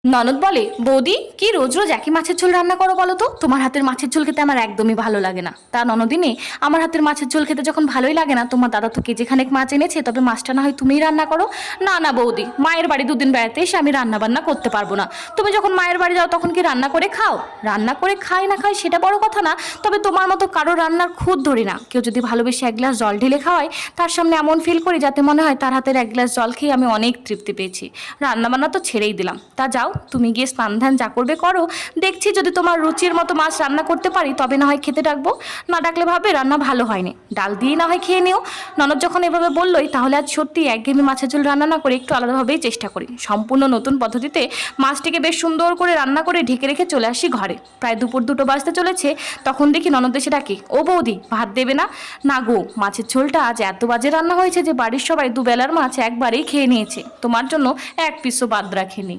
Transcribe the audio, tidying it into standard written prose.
ননদ বলে, বৌদি কি রোজ রোজ একই মাছের ঝোল রান্না করো বলো তো? তোমার হাতের মাছের ঝোল খেতে আমার একদমই ভালো লাগে না। তা ননদিনী, আমার হাতের মাছের ঝোল খেতে যখন ভালোই লাগে না, তোমার দাদা তো কেজিখানেক মাছ এনেছে, তবে মাছটা না হয় তুমিই রান্না করো। না না বৌদি, মায়ের বাড়ি দুদিন বেড়াতে এসে আমি রান্না বান্না করতে পারবো না। তুমি যখন মায়ের বাড়ি যাও তখন কি রান্না করে খাও? রান্না করে খাই না খাই সেটা বড় কথা না, তবে তোমার মতো কারো রান্নার খুঁত ধরি না। কেউ যদি ভালোবেসে এক গ্লাস জল ঢেলে খাওয়ায়, তার সামনে এমন ফিল করি যাতে মনে হয় তার হাতের এক গ্লাস জল খেয়ে আমি অনেক তৃপ্তি পেয়েছি। রান্না বান্না তো ছেড়েই দিলাম। তা যাও, তুমি গিয়ে স্নান ধ্যান যা করবে করো। দেখছি যদি তোমার রুচির মতো মাছ রান্না করতে পারি তবে না হয় খেতে ডাকবো, না ডাকলে ভাবে রান্না ভালো হয়নি, ডাল দিয়ে না হয় খেয়ে নিও। ননদ যখন এভাবে বললোই, তাহলে আজ সত্যি একঘেয়েমি মাছের ঝোল রান্না না করে একটু আলাদাভাবেই চেষ্টা করি। সম্পূর্ণ নতুন পদ্ধতিতে মাছটিকে বেশ সুন্দর করে রান্না করে ঢেকে রেখে চলে আসি ঘরে। প্রায় দুপুর 2টো বাজতে চলেছে, তখন দেখি ননদ এসে ডাকে, ও বৌদি ভাত দেবে না? না গো, মাছের ঝোলটা আজ এত বাজে রান্না হয়েছে যে বাড়ির সবাই দুবেলার মাছ একবারেই খেয়ে নিয়েছে, তোমার জন্য এক পিসও বাদ রাখেনি।